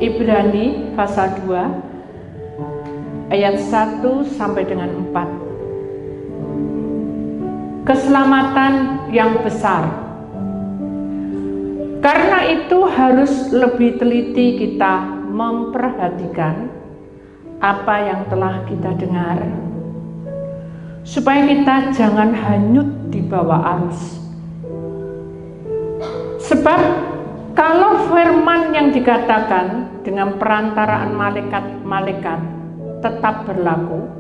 Ibrani pasal 2 ayat 1 sampai dengan 4. Keselamatan yang besar. Karena itu harus lebih teliti kita memperhatikan apa yang telah kita dengar, supaya kita jangan hanyut di bawah arus. Sebab kalau firman yang dikatakan dengan perantaraan malaikat-malaikat tetap berlaku,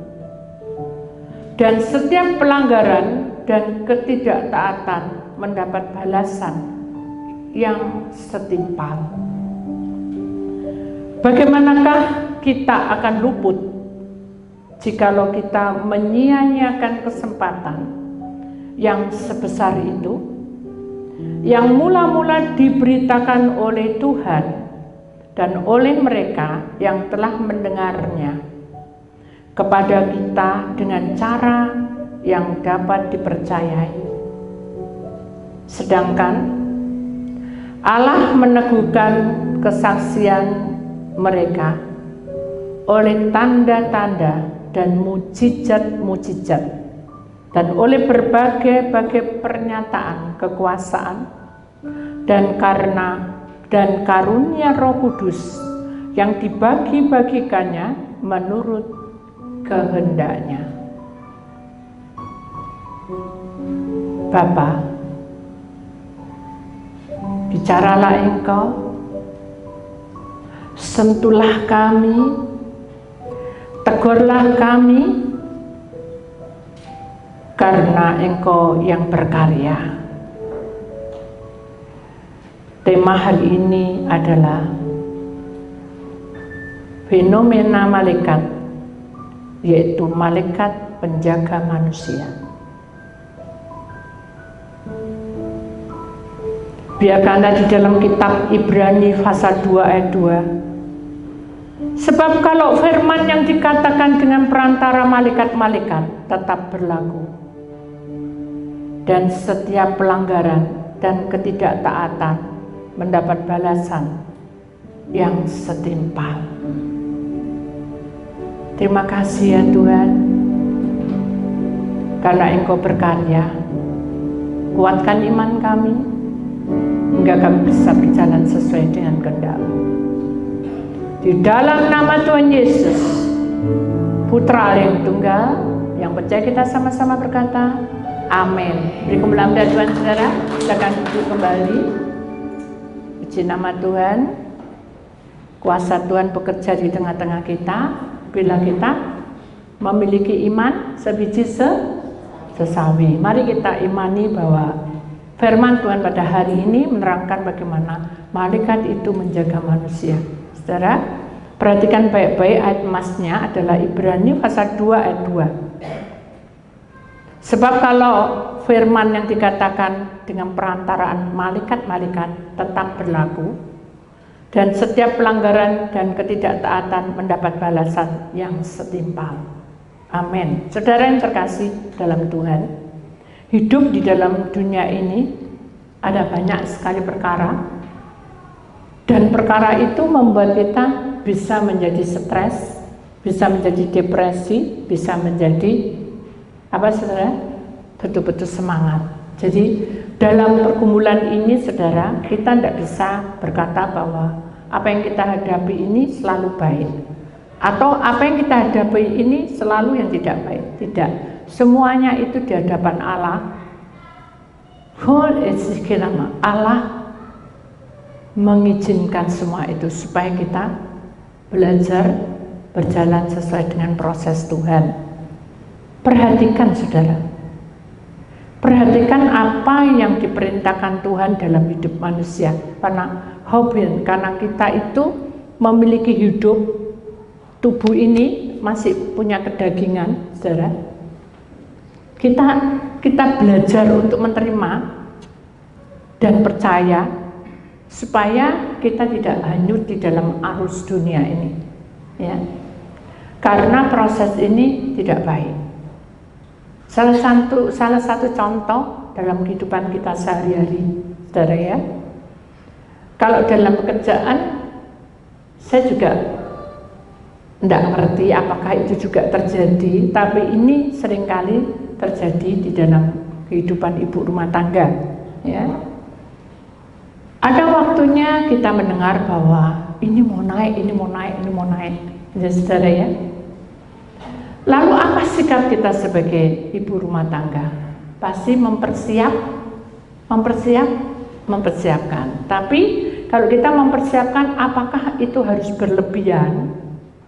dan setiap pelanggaran dan ketidaktaatan mendapat balasan yang setimpal, bagaimanakah kita akan luput jikalau kita menyia-nyiakan kesempatan yang sebesar itu, yang mula-mula diberitakan oleh Tuhan dan oleh mereka yang telah mendengarnya kepada kita dengan cara yang dapat dipercayai. Sedangkan Allah meneguhkan kesaksian mereka oleh tanda-tanda dan mukjizat-mukjizat, dan oleh berbagai-bagai pernyataan kekuasaan dan karunia Roh Kudus yang dibagi-bagikannya menurut kehendaknya. Bapa, bicaralah Engkau, sentuhlah kami, tegurlah kami, karena Engkau yang berkarya. Tema hari ini adalah fenomena malaikat, yaitu malaikat penjaga manusia. Biarkanlah di dalam kitab Ibrani pasal 2 ayat 2. Sebab kalau firman yang dikatakan dengan perantara malaikat-malaikat tetap berlaku, dan setiap pelanggaran dan ketidaktaatan mendapat balasan yang setimpal. Terima kasih ya Tuhan, karena Engkau berkarya. Kuatkan iman kami hingga kami bisa berjalan sesuai dengan kehendak-Mu. Di dalam nama Tuhan Yesus, Putra Allah yang tunggal, yang percaya, kita sama-sama berkata amin. Beri kemuliaan Tuhan saudara, silakan duduk kembali. Puji nama Tuhan. Kuasa Tuhan bekerja di tengah-tengah kita bila kita memiliki iman sebiji sesawi. Mari kita imani bahwa firman Tuhan pada hari ini menerangkan bagaimana malaikat itu menjaga manusia. Saudara, perhatikan baik-baik, ayat emasnya adalah Ibrani pasal 2 ayat 2. Sebab kalau firman yang dikatakan dengan perantaraan malaikat-malaikat tetap berlaku, dan setiap pelanggaran dan ketidaktaatan mendapat balasan yang setimpal. Amin. Saudara yang terkasih dalam Tuhan, hidup di dalam dunia ini ada banyak sekali perkara, dan perkara itu membuat kita bisa menjadi stres, bisa menjadi depresi, bisa menjadi apa saudara? Betul-betul semangat. Jadi dalam pergumulan ini saudara, kita tidak bisa berkata bahwa apa yang kita hadapi ini selalu baik, atau apa yang kita hadapi ini selalu yang tidak baik. Tidak, semuanya itu di hadapan Allah. Allah mengizinkan semua itu supaya kita belajar berjalan sesuai dengan proses Tuhan. Perhatikan saudara, perhatikan apa yang diperintahkan Tuhan dalam hidup manusia. Karena kita itu memiliki hidup, tubuh ini masih punya kedagingan, saudara. Kita belajar untuk menerima dan percaya supaya kita tidak hanyut di dalam arus dunia ini, ya. Karena proses ini tidak baik. Salah satu contoh dalam kehidupan kita sehari-hari, saudara ya. Kalau dalam pekerjaan, Saya juga tidak ngerti apakah itu juga terjadi, tapi ini seringkali terjadi di dalam kehidupan ibu rumah tangga, ya. Ada waktunya kita mendengar bahwa ini mau naik, ini mau naik, ini mau naik, ya saudara ya. Lalu apa sikap kita sebagai ibu rumah tangga? Pasti mempersiapkan. Tapi kalau kita mempersiapkan, apakah itu harus berlebihan?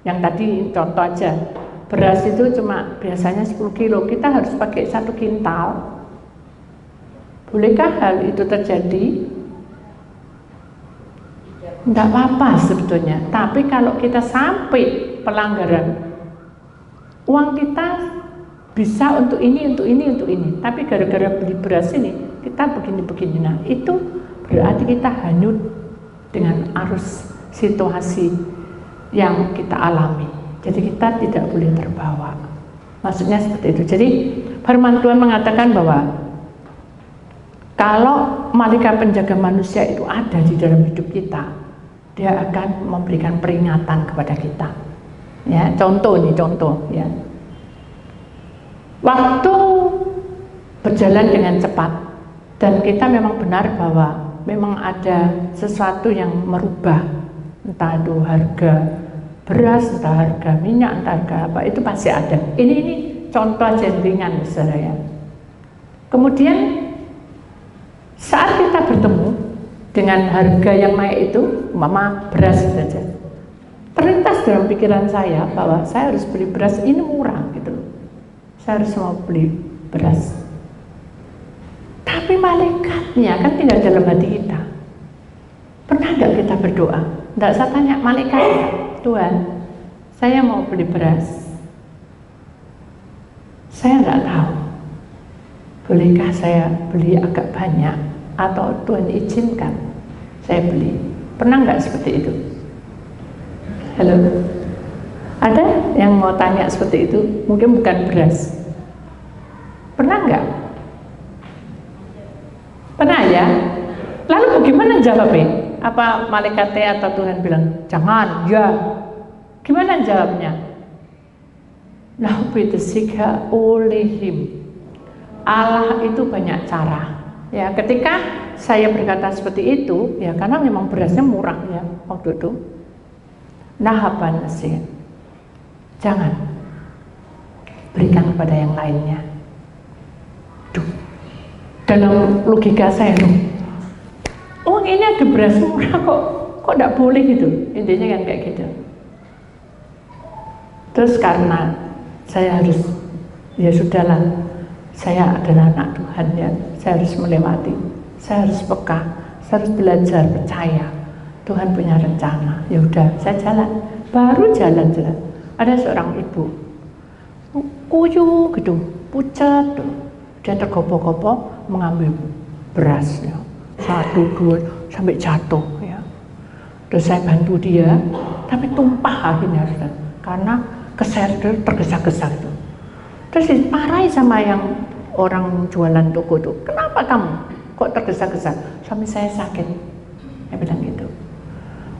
Yang tadi contoh aja, beras itu cuma biasanya 10 kilo, kita harus pakai 1 kintal. Bolehkah hal itu terjadi? Tidak apa-apa sebetulnya. Tapi kalau kita sampai pelanggaran, uang kita bisa untuk ini, untuk ini, untuk ini. Tapi gara-gara beli beras ini, kita begini-begini. Nah, itu berarti kita hanyut dengan arus situasi yang kita alami. Jadi kita tidak boleh terbawa. Maksudnya seperti itu. Jadi firman Tuhan mengatakan bahwa kalau malaikat penjaga manusia itu ada di dalam hidup kita, dia akan memberikan peringatan kepada kita. Ya, contoh ya. Waktu berjalan dengan cepat dan kita memang benar bahwa memang ada sesuatu yang merubah, entah itu harga beras, entah harga minyak, entah harga apa, itu pasti ada. Ini contoh aja ringan, saudara ya. Kemudian saat kita bertemu dengan harga yang naik itu, mama beras saja, terlintas dalam pikiran saya bahwa saya harus beli beras ini murah gitu loh. Saya harus mau beli beras. Tapi malaikatnya kan tinggal dalam hati kita. Pernah nggak kita berdoa? Nggak, saya tanya malaikatnya, Tuhan, saya mau beli beras. Saya nggak tahu, bolehkah saya beli agak banyak atau Tuhan izinkan saya beli. Pernah nggak seperti itu? Halo? Ada yang mau tanya seperti itu? Mungkin bukan beras. Pernah nggak? Pernah ya? Lalu bagaimana jawabnya? Apa malaikatnya atau Tuhan bilang, jangan, ya? Gimana jawabnya? Nah, bitesika olehim. Allah itu banyak cara. Ya, ketika saya berkata seperti itu, ya karena memang berasnya murah ya waktu itu. Nah, apa sih? Jangan berikan kepada yang lainnya. Duh, dalam logika saya oh ini ada beras murah kok tidak boleh gitu, intinya kan kayak gitu. Terus karena saya harus, ya sudahlah, saya adalah anak Tuhan ya, saya harus melewati, saya harus peka, saya harus belajar percaya Tuhan punya rencana. Ya udah, saya jalan, baru jalan. Ada seorang ibu kuyuh gitu, pucat, dia tergopoh-gopoh mengambil beras ya. 1, 2 sampai jatuh ya. Terus saya bantu dia, tapi tumpah akhirnya karena tergesa-gesa itu. Terus dimarahi sama yang orang jualan toko itu, kenapa kamu kok tergesa-gesa? Suami saya sakit, saya bilang gitu.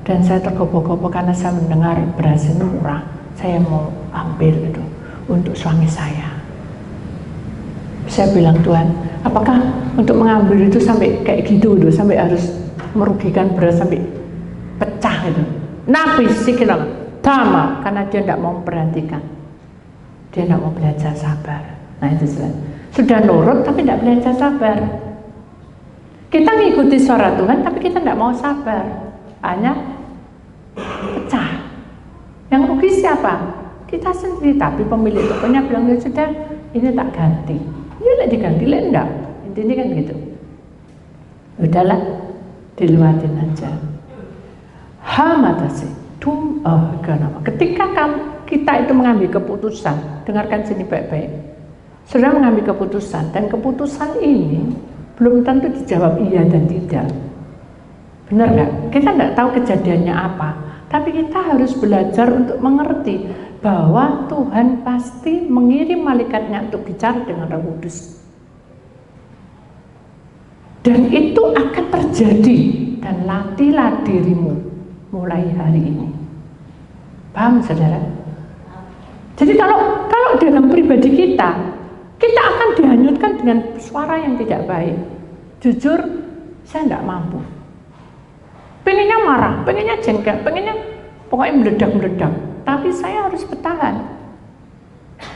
Dan saya tergopoh-gopoh karena saya mendengar beras ini murah, saya mau ambil itu untuk suami saya. Saya bilang, Tuhan, apakah untuk mengambil itu sampai kayak gitu loh, sampai harus merugikan beras sampai pecah itu? Nabi sih bilang, Dhamma, karena dia tidak mau memperhatikan, dia tidak mau belajar sabar. Nah itu sudah nurut tapi tidak belajar sabar. Kita mengikuti suara Tuhan tapi kita tidak mau sabar, hanya pecah. Yang rugi siapa? Kita sendiri. Tapi pemilik tokonya bilang, ya sudah, ini tak ganti. Ya lah diganti, lah enggak. Intinya kan gitu. Udahlah, diluatin aja. Hamatasi ketika kita itu mengambil keputusan, dengarkan sini baik-baik. Sudah mengambil keputusan, dan keputusan ini belum tentu dijawab iya dan tidak. Benar nggak? Kita nggak tahu kejadiannya apa, tapi kita harus belajar untuk mengerti bahwa Tuhan pasti mengirim malaikatnya untuk bicara dengan Roh Kudus. Dan itu akan terjadi, dan latihlah dirimu mulai hari ini. Paham saudara? Jadi kalau dalam pribadi kita akan dihanyutkan dengan suara yang tidak baik. Jujur, saya tidak mampu. Pengennya marah, pengennya jengkel, pengennya pokoknya meledak-meledak. Tapi saya harus bertahan.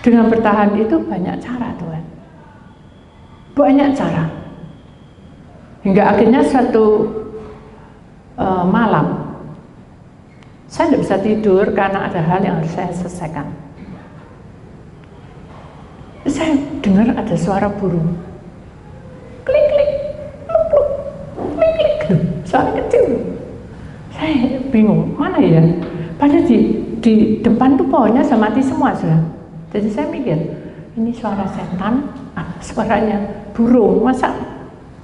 Dengan bertahan itu banyak cara, Tuhan. Banyak cara. Hingga akhirnya suatu malam, saya tidak bisa tidur karena ada hal yang harus saya selesaikan. Saya dengar ada suara burung, klik klik, pluk pluk, klik klik, suara kecil. Saya bingung, mana ya? Padahal di depan tuh pohonnya sudah mati semua sudah. Jadi saya mikir, ini suara setan, suaranya burung. Masa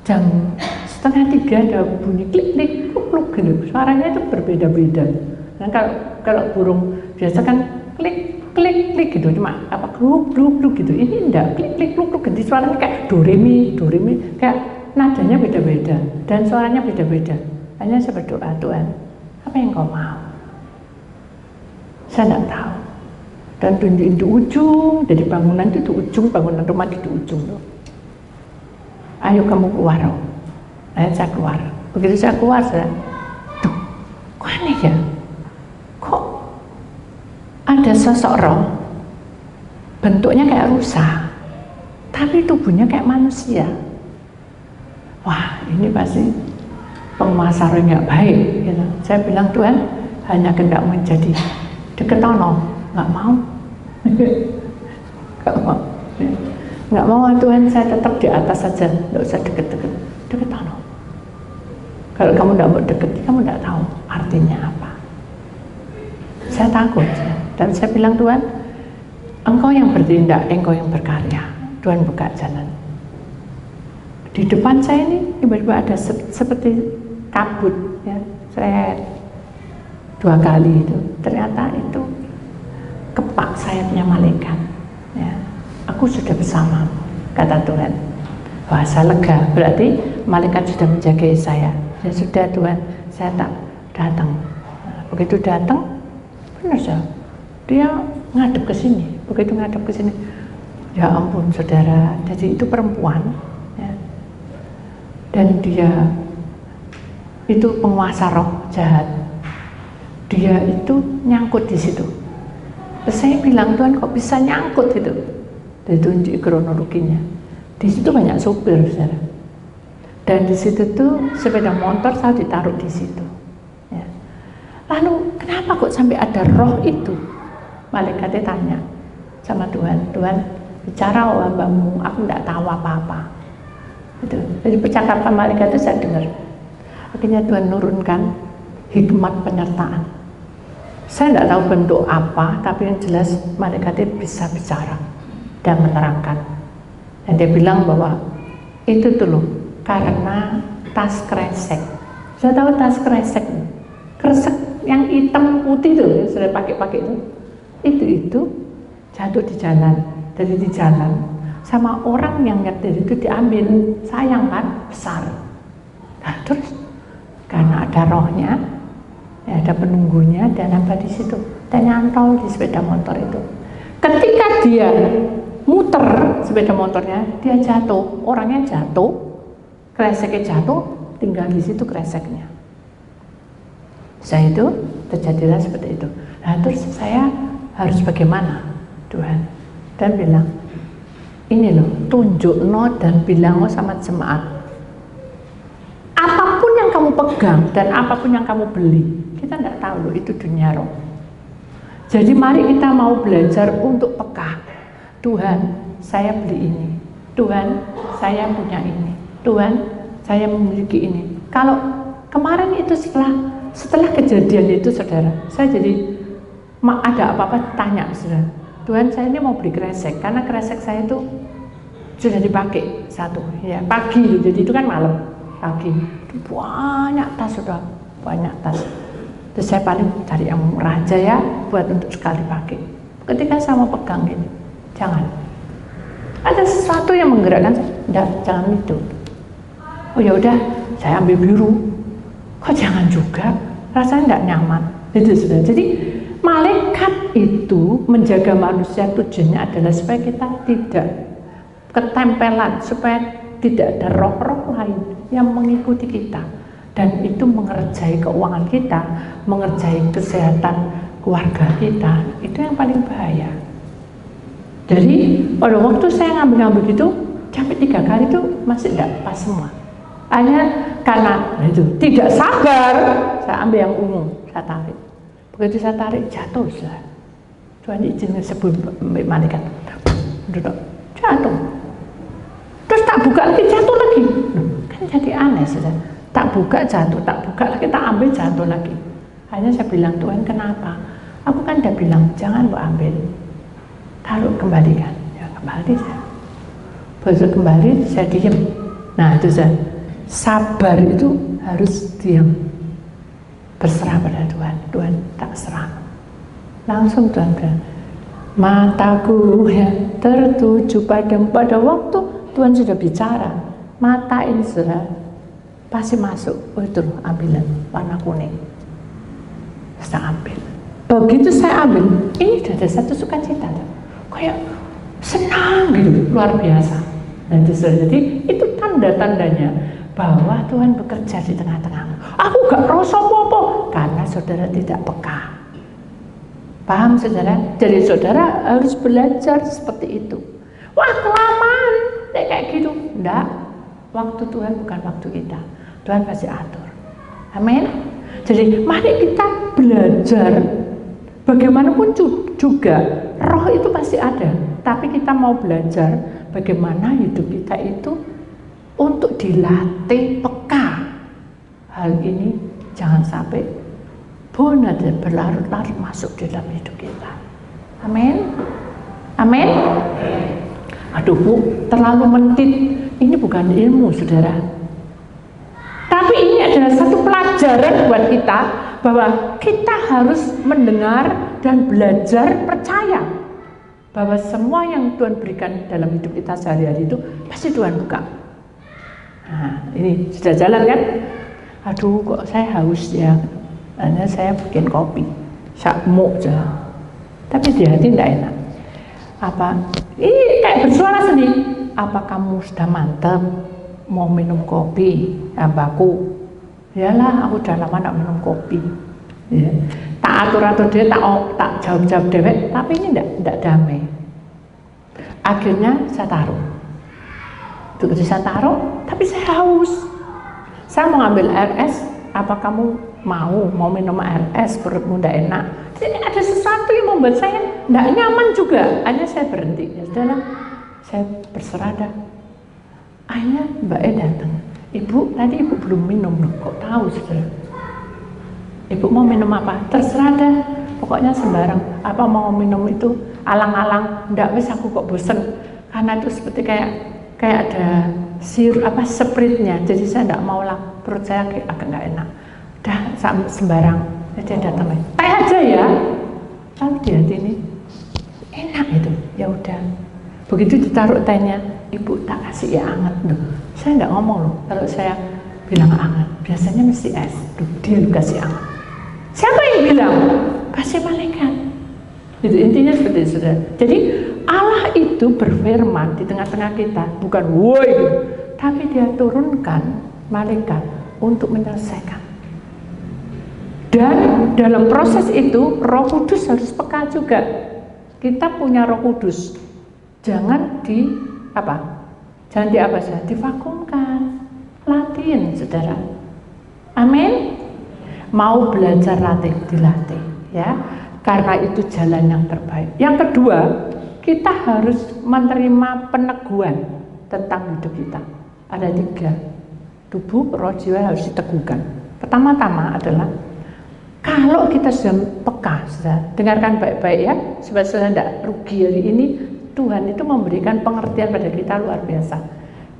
jam 2:30 ada bunyi klik klik, pluk pluk gitu. Suaranya itu berbeda-beda. Dan kalau burung biasa kan klik klik klik gitu, cuma apa gluk gluk gluk gitu. Ini enggak, klik klik gluk gluk, ganti suaranya kayak do re mi, kayak nadanya beda-beda dan suaranya beda-beda. Hanya saya berdoa, Tuhan, apa yang kau mau? Saya tidak tahu. Dan tunjukin di ujung, dari bangunan itu di ujung, bangunan rumah di ujung tuh. Ayo kamu keluar, oh. Ayo saya keluar. Begitu saya keluar, saya, tuh, kok aneh ya? Kok ada sosok roh, bentuknya kayak rusa, tapi tubuhnya kayak manusia. Wah, ini pasti penguasa roh yang nggak baik. Gitu. Saya bilang, Tuhan, hanya kehendak menjadi deket ono, nggak mau, nggak mau Tuhan, saya tetap di atas saja, nggak usah deket-deket ono. Kalau kamu nggak mau deket, kamu nggak tahu artinya apa. Saya takut. Dan saya bilang, Tuhan, Engkau yang bertindak, Engkau yang berkarya. Tuhan buka jalan. Di depan saya ini tiba-tiba ada seperti kabut, ya. Saya 2 kali itu, ternyata itu kepak sayapnya malaikat. Ya. Aku sudah bersama, kata Tuhan. Wah, saya lega. Berarti malaikat sudah menjaga saya. Ya sudah Tuhan, saya tak datang. Nah, begitu datang, benar saja. Dia ngadep ke sini, begitu ngadep ke sini, ya ampun saudara, jadi itu perempuan, ya. Dan dia itu penguasa roh jahat, dia itu nyangkut di situ. Terus saya bilang, Tuhan kok bisa nyangkut itu? Dan tunjuk kronologinya. Di situ banyak sopir, saudara. Dan di situ tuh sepeda motor saya ditaruh di situ. Ya. Lalu kenapa kok sampai ada roh itu? Malaikatnya tanya sama Tuhan, Tuhan bicara oh hambamu, aku tidak tahu apa-apa. Itu. Jadi percakapan malaikat itu saya dengar. Akhirnya Tuhan nurunkan hikmat penyertaan. Saya tidak tahu bentuk apa, tapi yang jelas malaikatnya bisa bicara dan menerangkan. Dan dia bilang bahwa itu tuh loh, karena tas kresek. Saya tahu tas kresek, kresek yang hitam putih tuh, yang sudah pakai itu jatuh di jalan. Dari di jalan sama orang yang nyetir itu diambil, sayang kan, besar. Nah terus karena ada rohnya, ya, ada penunggunya, dan apa di situ, dan nyantol di sepeda motor itu. Ketika dia muter sepeda motornya, dia jatuh, orangnya jatuh, kreseknya jatuh, tinggal di situ kreseknya. Saya itu terjadilah seperti itu. Nah terus saya harus bagaimana, Tuhan? Dan bilang, ini loh, tunjuk no dan bilang no sama jemaat. Apapun yang kamu pegang dan apapun yang kamu beli, kita tidak tahu loh, itu dunia roh. Jadi mari kita mau belajar untuk peka. Tuhan, saya beli ini. Tuhan, saya punya ini. Tuhan, saya memiliki ini. Kalau kemarin itu setelah kejadian itu, saudara, saya jadi ada apa-apa tanya, saudara, Tuhan, saya ini mau beli kresek karena kresek saya itu sudah dipakai satu, ya pagi, jadi itu kan malam, pagi banyak tas, sudah banyak tas. Terus saya paling cari yang murah aja ya, buat untuk sekali pakai. Ketika saya mau pegang ini, jangan. Ada sesuatu yang menggerakkan saya, enggak, jangan itu. Oh ya udah, saya ambil biru. Kok jangan juga? Rasanya enggak nyaman. Itu sudah. Jadi Malaikat itu menjaga manusia, tujuannya adalah supaya kita tidak ketempelan, supaya tidak ada roh-roh lain yang mengikuti kita, dan itu mengerjai keuangan kita, mengerjai kesehatan keluarga kita. Itu yang paling bahaya. Jadi pada waktu saya ngambil itu sampai 3 kali itu masih tidak pas semua. Hanya karena itu tidak sabar, saya ambil yang ungu, saya tarik. Begitu saya tarik, jatuh sudah. Tuhan izin sebelum malaikat, duduk, jatuh. Terus tak buka lagi, jatuh lagi. Kan jadi aneh sudah. Tak buka jatuh, tak buka lagi, tak ambil jatuh lagi. Hanya saya bilang, Tuhan kenapa? Aku kan udah bilang jangan mau ambil, taruh kembalikan. Ya kembali saya. Begitu kembali saya diam. Nah itu saya. Sabar itu harus diam, berserah pada Tuhan. Tuhan tak serang. Langsung Tuhan bilang, mataku ya tertuju pada waktu Tuhan sudah bicara. Mata ini sudah pasti masuk. Oh itu ambilan warna kuning. Saya ambil. Begitu saya ambil, ini sudah ada satu sukacita, kayak senang gitu, luar biasa. Dan jadi itu tanda-tandanya bahwa Tuhan bekerja di tengah-tengah. Aku gak rasa apa-apa karena saudara tidak peka. Paham saudara? Jadi saudara harus belajar seperti itu. Wah kelamaan kayak gitu. Enggak. Waktu Tuhan bukan waktu kita. Tuhan pasti atur. Amin. Jadi mari kita belajar. Bagaimanapun juga roh itu pasti ada. Tapi kita mau belajar bagaimana hidup kita itu untuk dilatih peka. Hal ini jangan sampai benar berlarut-larut masuk di dalam hidup kita. Amin. Amin. Aduh Bu, terlalu mentit. Ini bukan ilmu saudara. Tapi ini adalah satu pelajaran buat kita bahwa kita harus mendengar dan belajar percaya bahwa semua yang Tuhan berikan dalam hidup kita sehari-hari itu pasti Tuhan buka. Nah, ini sudah jalan kan? Aduh, kok saya haus ya. Hanya saya bikin kopi, sakmu aja. Tapi di hati tidak enak. Apa? Ini kayak bersuara sendiri. Apa kamu sudah mantap mau minum kopi, Mbakku? Yalah, aku udah lama nak minum kopi. Ya. Tak atur-atur dia, tak jawab-jawab dewek. Tapi ini tidak damai. Akhirnya saya taruh. Begitu saya taruh, tapi saya haus. Saya mau ambil air es, apa kamu mau minum air es, perutmu tidak enak. Jadi ada sesuatu yang membuat saya tidak nyaman juga. Akhirnya saya berhenti. Ya sudahlah, saya berserah dah. Akhirnya Mbak E datang. Ibu, tadi ibu belum minum loh. Kok tahu saudara? Ibu mau minum apa? Terserah dah. Pokoknya sembarang. Apa mau minum itu alang-alang? Tidak, wis aku kok bosen. Karena itu seperti kayak ada spritnya, jadi saya tidak mau lah, perut saya agak nggak enak. Dah sembarang, dia datang lagi, teh aja ya. Lalu di hati ini enak itu, ya udah. Begitu ditaruh tehnya, ibu tak kasih ya hangat loh. Saya nggak ngomong loh, kalau saya bilang hangat, biasanya mesti es. Loh, dia kasih hangat. Siapa yang bilang? Kasih malaikat. Itu intinya seperti itu, saudara. Jadi Allah itu berfirman di tengah-tengah kita, bukan woi gitu, tapi dia turunkan malaikat untuk menyelesaikan. Dan dalam proses itu Roh Kudus harus peka juga. Kita punya Roh Kudus, jangan divakumkan, latihan saudara. Amin. Mau belajar dilatih ya. Karena itu jalan yang terbaik. Yang kedua, kita harus menerima peneguhan tentang hidup kita. Ada 3. Tubuh, roh, jiwa harus diteguhkan. Pertama-tama adalah kalau kita sudah peka, sudah dengarkan baik-baik ya, supaya sudah tidak rugi hari ini. Tuhan itu memberikan pengertian pada kita luar biasa.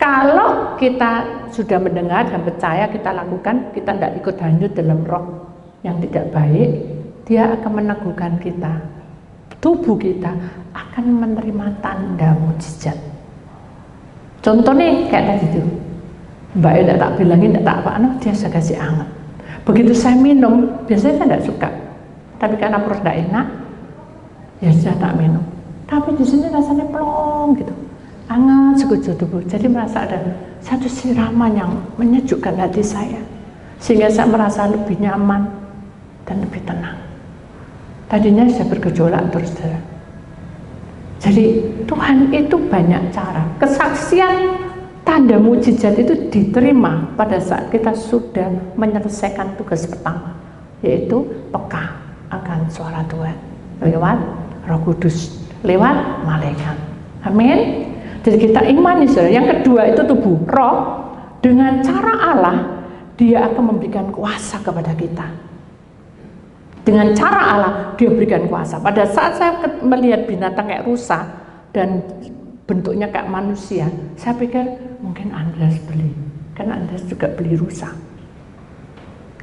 Kalau kita sudah mendengar dan percaya, kita lakukan, kita tidak ikut hanyut dalam roh yang tidak baik, dia akan meneguhkan kita. Tubuh kita akan menerima tanda mujizat. Contohnya kayak tadi itu, Mbak tidak tak bilangin, tidak tak apa-apa, dia saya kasih hangat. Begitu saya minum, biasanya saya tidak suka, tapi karena perut tidak enak, ya sudah tak minum. Tapi di sini rasanya plong gitu, hangat sekujur tubuh. Jadi merasa ada satu siraman yang menyejukkan hati saya, sehingga saya merasa lebih nyaman dan lebih tenang. Tadinya saya bergejolak terus, saudara. Jadi Tuhan itu banyak cara. Kesaksian tanda mujizat itu diterima pada saat kita sudah menyelesaikan tugas pertama, yaitu peka akan suara Tuhan lewat Roh Kudus, lewat malaikat. Amin. Jadi kita imani, saudara. Yang kedua itu tubuh roh. Dengan cara Allah, Dia akan memberikan kuasa kepada kita. Dengan cara Allah, Dia berikan kuasa. Pada saat saya melihat binatang kayak rusa dan bentuknya kayak manusia, saya pikir mungkin Andreas beli, karena Andreas juga beli rusa.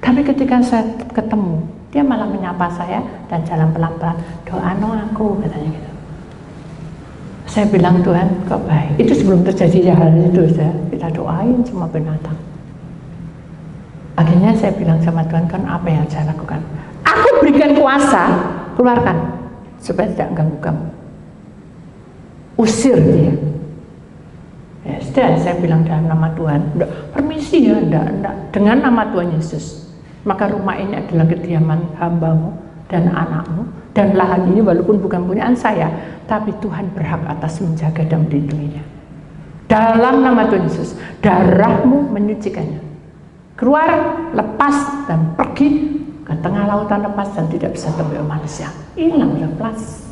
Tapi ketika saya ketemu, dia malah menyapa saya dan jalan pelan-pelan, doa no aku, katanya gitu. Saya bilang, Tuhan kok baik. Itu sebelum terjadi hal itu, kita doain semua binatang. Akhirnya saya bilang sama Tuhan, kan apa yang saya lakukan? Aku berikan kuasa, keluarkan supaya tidak ganggu kamu. Usir dia. Ya sudah, saya bilang dalam nama Tuhan, permisi ya, enggak, dengan nama Tuhan Yesus. Maka rumah ini adalah kediaman hambamu dan anakmu, dan lahan ini walaupun bukan punyaan saya, tapi Tuhan berhak atas menjaga dan melindunginya. Dalam nama Tuhan Yesus, darahmu menyucikannya. Keluar, lepas dan pergi ke tengah lautan lepas dan tidak bisa tembus manusia. Hilang, lepas.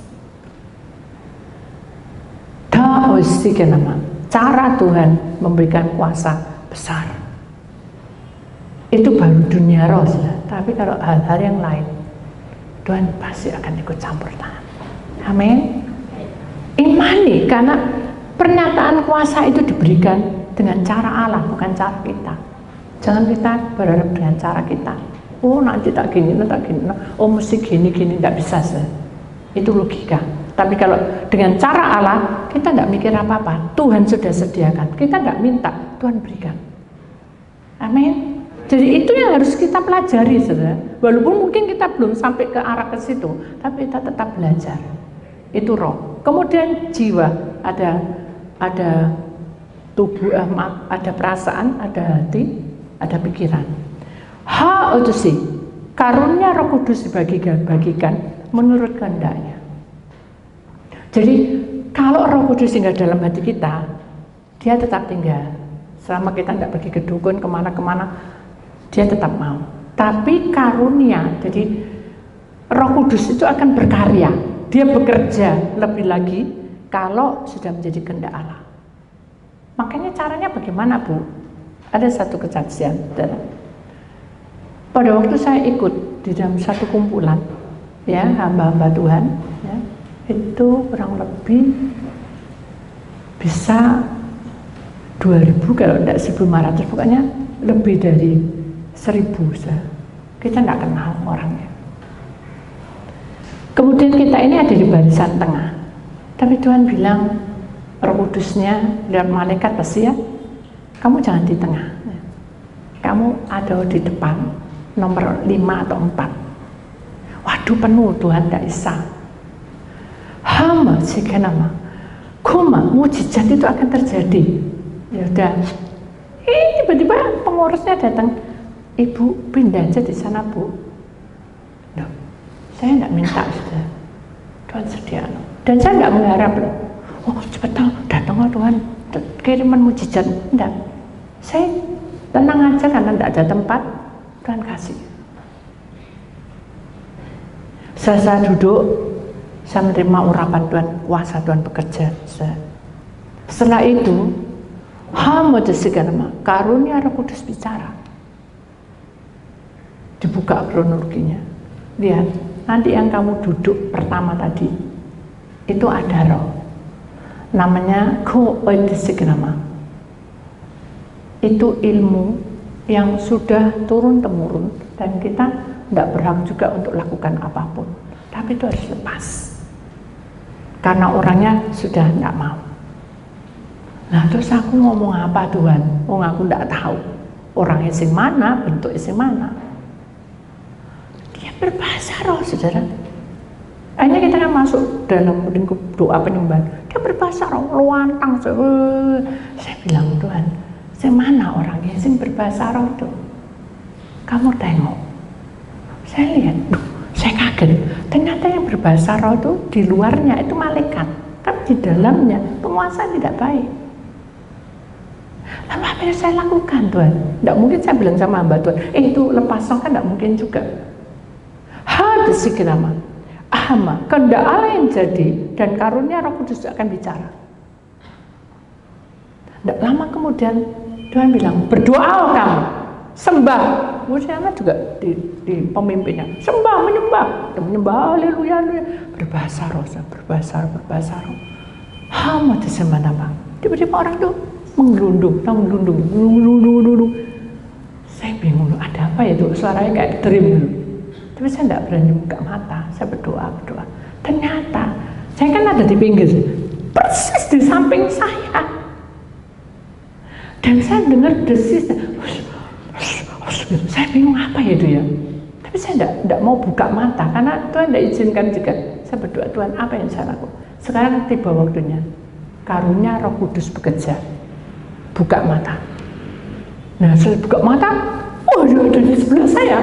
Cara Tuhan memberikan kuasa besar. Itu baru dunia roh, tapi kalau hal-hal yang lain, Tuhan pasti akan ikut campur tangan. Amin. Imani, karena pernyataan kuasa itu diberikan dengan cara Allah, bukan cara kita. Jangan kita berharap dengan cara kita. Oh nanti tak gini, tak gini. Oh mesti gini, tidak bisa. Itu logika. Tapi kalau dengan cara Allah, kita tidak mikir apa-apa. Tuhan sudah sediakan. Kita tidak minta, Tuhan berikan. Amin. Jadi itu yang harus kita pelajari, saudara. Walaupun mungkin kita belum sampai ke arah ke situ, tapi kita tetap belajar. Itu roh. Kemudian jiwa, ada tubuh, ada perasaan, ada hati, ada pikiran. Ha'utusi, karunia Roh Kudus dibagikan menurut kehendaknya. Jadi kalau Roh Kudus tinggal dalam hati kita, dia tetap tinggal. Selama kita tidak pergi ke dukun kemana-kemana, dia tetap mau. Tapi karunia, jadi Roh Kudus itu akan berkarya. Dia bekerja lebih lagi kalau sudah menjadi kehendak Allah. Makanya caranya bagaimana, Bu? Ada satu kesaksian. Pada waktu saya ikut di dalam satu kumpulan, ya hamba-hamba Tuhan, ya, itu kurang lebih bisa 2000 kalau tidak 1500, pokoknya lebih dari 1000. Kita tidak kenal orangnya. Kemudian kita ini ada di barisan tengah, tapi Tuhan bilang, Roh Kudusnya dan malaikat pasti ya, kamu jangan di tengah, kamu ada di depan nomor 5 atau 4. Waduh, penuh, Tuhan tidak bisa. Hama sekenama, kuma mujizat itu akan terjadi. Ya udah, tiba-tiba pengurusnya datang, Ibu pindah aja di sana, Bu. Loh, saya tidak minta, sudah Tuhan sedia. Dan saya tidak mengharap loh, oh cepat datang Tuhan kiriman mujizat. Tidak, saya tenang aja karena tidak ada tempat, Tuhan kasih. Saya duduk, saya menerima urapan Tuhan, kuasa Tuhan bekerja. Setelah itu, karunia Roh Kudus bicara. Dibuka kronologinya. Lihat, nanti yang kamu duduk pertama tadi, itu ada roh. Namanya Koodisiknama. Itu ilmu yang sudah turun-temurun dan kita tidak berhak juga untuk lakukan apapun. Tapi itu harus lepas. Karena orangnya sudah tidak mau. Nah terus aku ngomong apa Tuhan? Oh aku tidak tahu orangnya sing mana, bentuknya sing mana. Dia berbahasa roh, saudara. Akhirnya kita kan masuk dalam lingkup doa penyembahan. Dia berbahasa roh, luantang. Saya bilang, Tuhan, mana orangnya yang berbahasa roh itu? Kamu tengok. Saya lihat, saya kaget. Ternyata yang berbahasa roh itu di luarnya itu malaikat, tapi di dalamnya penguasa tidak baik. Lalu apa yang saya lakukan, Tuhan? Tidak mungkin saya bilang sama hamba Tuhan, itu lepas roh kan tidak mungkin juga. Hadesikilama, ahama, kehendak Allah yang jadi dan karunia Roh Kudus akan bicara. Tidak lama kemudian Tuhan bilang, berdoa kamu, sembah. Musyawarah juga di pemimpinnya, sembah, menyembah, haleluya, berbahasa roh, berbahasa roh. Hama disemana apa? Tiba-tiba orang itu menggelundung. Saya bingung, ada apa ya itu? Suaranya kayak dream. Tapi saya tidak berani buka mata. Saya berdoa. Ternyata saya kan ada di pinggir, persis di samping saya. Dan saya dengar desis. Saya bingung apa ya itu ya. Tapi saya tidak mau buka mata karena Tuhan tidak izinkan juga. Saya berdoa, Tuhan, apa yang saya lakukan? Sekarang tiba waktunya. Karunia Roh Kudus bekerja. Buka mata. Nah, saya buka mata, dia ada di sebelah saya.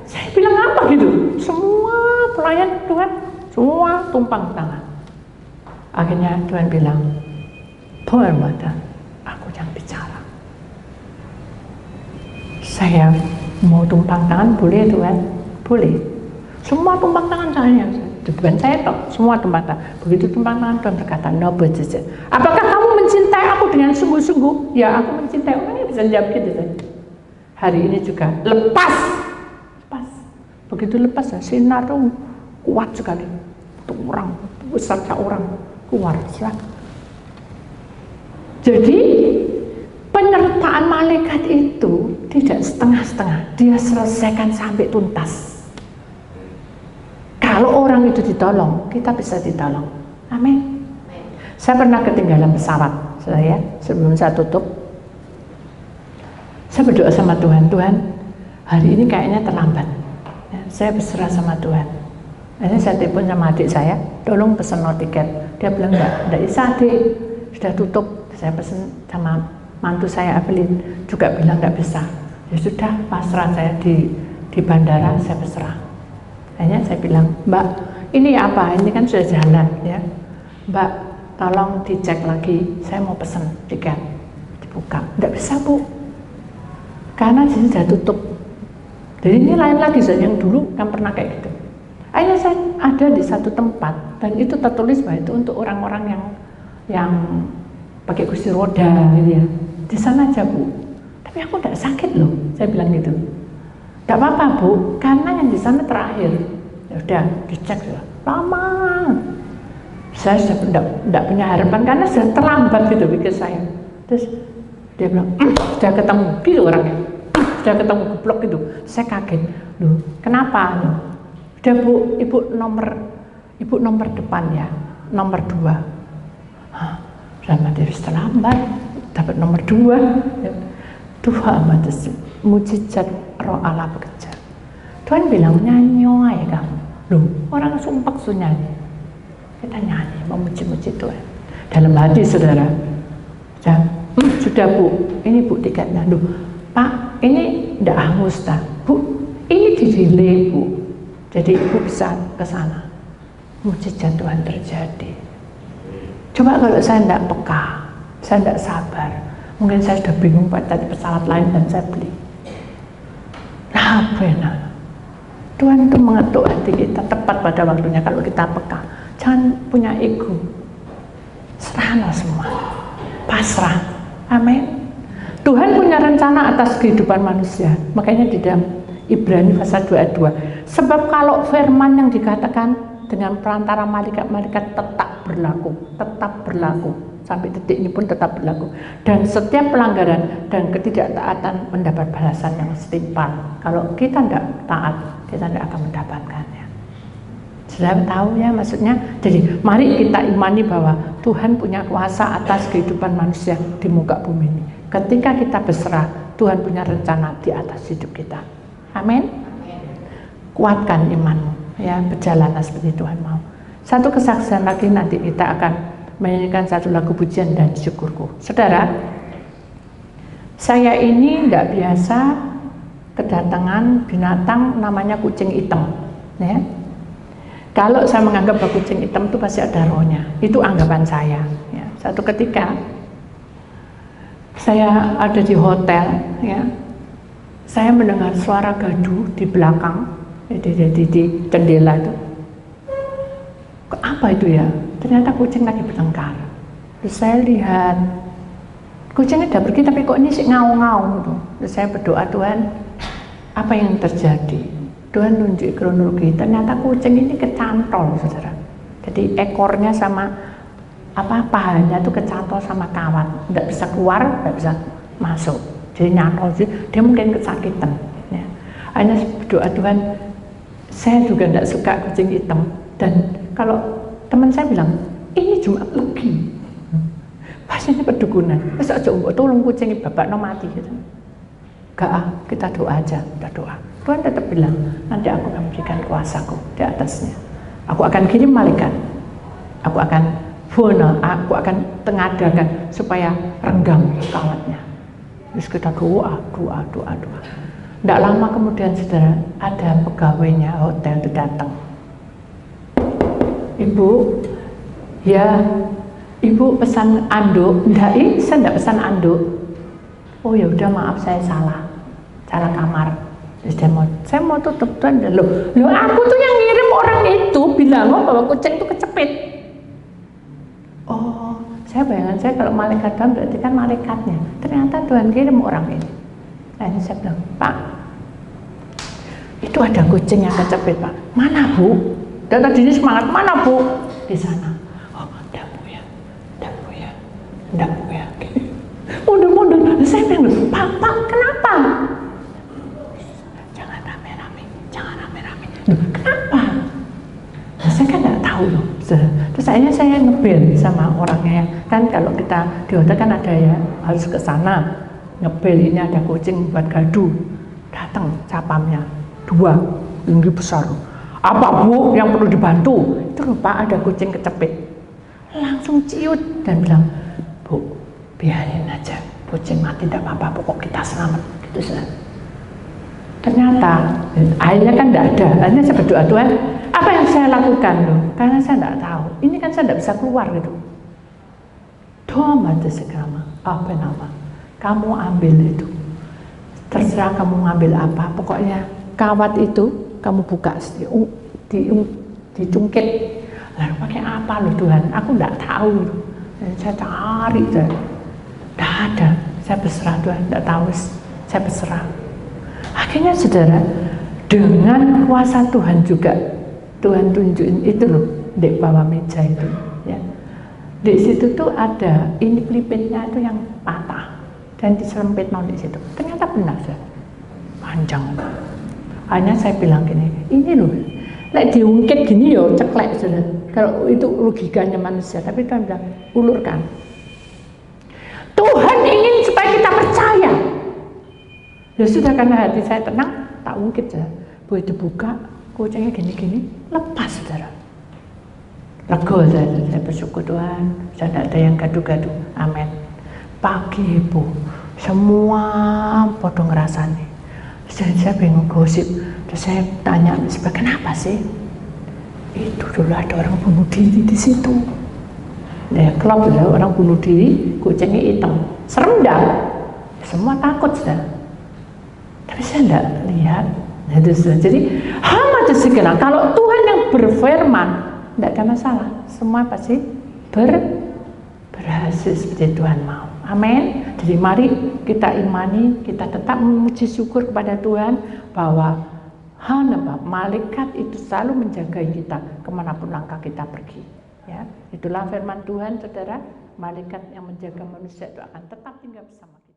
Saya bilang apa gitu? Semua pelayan Tuhan, semua tumpang tangan. Akhirnya Tuhan bilang, buka mata, aku yang bicara. Saya mau tumpang tangan, boleh Tuhan? Boleh. Semua tumpang tangan saya. Bukan saya toh, semua tumpang tangan. Begitu tumpang tangan, Tuhan berkata, apakah kamu mencintai aku dengan sungguh-sungguh? Ya, aku mencintai. Orangnya bisa jawab gitu. Hari ini juga lepas. Begitu lepas ya, sinar itu kuat sekali. Itu orang, besarnya orang keluar. Ya. Jadi penyertaan malaikat itu tidak setengah-setengah, dia selesaikan sampai tuntas. Kalau orang itu ditolong, kita bisa ditolong. Amin. Saya pernah ketinggalan pesawat, saya sebelum saya tutup, saya berdoa sama Tuhan, hari ini kayaknya terlambat. Ya, saya berserah sama Tuhan. Akhirnya saya telepon sama adik saya, tolong pesen no tiket. Dia bilang enggak bisa adik, sudah tutup. Saya pesen sama mantu saya Evelyn, juga bilang enggak bisa. Ya sudah, pasrah saya di bandara, saya berserah. Akhirnya saya bilang, Mbak, ini apa? Ini kan sudah jalan ya. Mbak, tolong dicek lagi, saya mau pesen tiket. Dibuka, enggak bisa Bu, karena sini sudah tutup. Jadi ini lain lagi, yang dulu kan pernah kayak gitu. Akhirnya saya ada di satu tempat, dan itu tertulis bahwa itu untuk orang-orang yang pakai kursi roda gitu ya. Di sana aja Bu, tapi aku tidak sakit loh, saya bilang gitu. Tidak apa-apa Bu, karena yang di sana terakhir. Ya udah dicek sudah lama. Saya sudah tidak punya harapan karena sudah terlambat gitu pikir saya. Terus dia bilang, sudah ketemu gitu orangnya, sudah ketemu geblok gitu. Saya kaget, loh kenapa? Udah Bu, ibu nomor depan ya, nomor 2. Sama dia terlambat, dapat nomor 2. Tuhan mates mujizat Roh Allah bekerja. Tuhan bilang nyanyi aja kamu. Loh, orang sumpah nyanyi. Kita nyanyi memuji-muji Tuhan. Dalam hati saudara. Sudah Bu, ini Bu tiketnya. Loh, Pak, ini tidak hangus tak? Bu, ini di-delay Bu. Jadi Ibu bisa ke sana. Mujizat Tuhan terjadi. Coba kalau saya tidak peka, saya tidak sabar, mungkin saya sudah bingung cari pesawat lain dan saya beli. Nah, benar. Tuhan itu mengetuk hati kita tepat pada waktunya kalau kita peka. Jangan punya ego. Serahlah semua. Pasrah. Amin. Tuhan punya rencana atas kehidupan manusia. Makanya di dalam Ibrani pasal 2 ayat 2. Sebab kalau firman yang dikatakan dengan perantara malaikat-malaikat tetap berlaku. Sampai detik ini pun tetap berlaku. Dan setiap pelanggaran dan ketidaktaatan mendapat balasan yang setimpal. Kalau kita tidak taat, kita tidak akan mendapatkannya. Sudah tahu ya maksudnya? Jadi mari kita imani bahwa Tuhan punya kuasa atas kehidupan manusia di muka bumi ini. Ketika kita berserah, Tuhan punya rencana di atas hidup kita. Amin. kuatkan imanmu, ya, berjalanlah seperti Tuhan mau. Satu kesaksian lagi, nanti kita akan menyanyikan satu lagu pujian dan syukurku. Saudara, saya ini tidak biasa kedatangan binatang namanya kucing hitam, ya. Kalau saya menganggap bahwa kucing hitam itu pasti ada rohnya, itu anggapan saya, ya. Satu ketika saya ada di hotel, ya, saya mendengar suara gaduh di belakang, di jendela itu. Apa itu ya? Ternyata kucing lagi bertengkar. Terus saya lihat kucingnya udah pergi, tapi kok ini sih ngaung-ngaung gitu. Terus saya berdoa, Tuhan, apa yang terjadi? Tuhan nunjuk kronologi. Ternyata kucing ini kecantol, saudara. Jadi ekornya sama pahanya itu kecantol sama kawat, tidak bisa keluar, tidak bisa masuk. Jadi nyantol sih, dia mungkin kesakitan. Ya. Hanya berdoa, Tuhan, saya juga tidak suka kucing hitam. Dan kalau teman saya bilang, ini Jumat Legi, pasti ini perdukunan. Terus aja tolong kucing ini bapak no mati gitu. Gak, kita doa aja, kita doa. Tuhan tetap bilang, nanti aku akan memberikan kuasaku di atasnya. Aku akan kirim malaikat. Aku akan tengadakan supaya renggang kawatnya. Terus kita doa. Tidak lama kemudian, saudara, ada pegawainya hotel itu datang. Ibu, ya, ibu pesan anduk. Enggak, saya tidak pesan anduk. Oh ya udah, maaf, saya salah kamar. Terus saya mau tutup, Tuhan. Loh, aku tuh yang ngirim orang itu bilang bahwa kucing itu kecepit. Oh, saya bayangan saya kalau malaikat Tuhan berarti kan malaikatnya. Ternyata Tuhan kirim orang ini. Nah, ini saya bilang, Pak, itu ada kucing yang kecepit, Pak. Mana, Bu? Dan tadi ini semangat, mana, Bu? Di sana. Oh, enggak, Bu ya. Mundur. Saya bilang, Pak, kenapa? Jangan rame-rame. Loh, kenapa? Nah, saya kan enggak tahu loh. Terus akhirnya saya ngebel sama orangnya. Kan kalau kita di hotel kan ada ya, harus ke sana. Ngebel, ini ada kucing buat gaduh. Datang capamnya 2, tinggi besar. Apa, Bu, yang perlu dibantu? Itu loh, Pak, ada kucing kecepit. Langsung ciut dan bilang, Bu, biarin aja, kucing mati tidak apa-apa, pokok kita selamat. Gitu, saudara. Ternyata akhirnya kan tidak ada. Akhirnya saya berdoa, Tuhan, apa yang saya lakukan loh? Karena saya tidak tahu. Ini kan saya tidak bisa keluar gitu. Doa mati segala. Apa nama? Kamu ambil itu. Terserah kamu ngambil apa. Pokoknya kawat itu kamu buka, dicungkit. Lalu pakai apa loh Tuhan? Aku tidak tahu. Dan saya cari, tidak ada. Saya berserah, Tuhan, tidak tahu. Saya berserah. Akhirnya, saudara, dengan kuasa Tuhan juga, Tuhan tunjukin itu loh, di bawah meja itu. Ya. Di situ tuh ada ini pelipitnya itu yang patah dan diselempit di situ. Ternyata benar, saudara. Panjang. Hanya saya bilang gini, ini loh, lek diungkit gini yo ceklek, saudara. Kalau itu logikanya manusia, tapi Tuhan bilang ulurkan. Tuhan ingin supaya kita percaya. Ya sudah, karena hati saya tenang, tak ungkit saja. Boleh dibuka, kucingnya gini-gini, lepas, saudara. Lega saya bersyukur Tuhan, saya tidak ada yang gaduh-gaduh. Amin. Pagi Ibu, semua podo ngerasani. Saya bingung gosip. Terus saya tanya, kenapa sih? Itu dulu ada orang bunuh diri di situ. Ya, klub ya, orang bunuh diri, kucingnya hitam. Serem dah. Semua takut, saudara. Tapi saya tidak lihat. Jadi hama segenap. Kalau Tuhan yang berfirman, tidak ada masalah. Semua pasti berhasil seperti Tuhan mau. Amin. Jadi mari kita imani, kita tetap memuji syukur kepada Tuhan bahwa malaikat itu selalu menjaga kita kemanapun langkah kita pergi. Ya, itulah firman Tuhan, saudara. Malaikat yang menjaga manusia itu akan tetap tinggal bersama kita.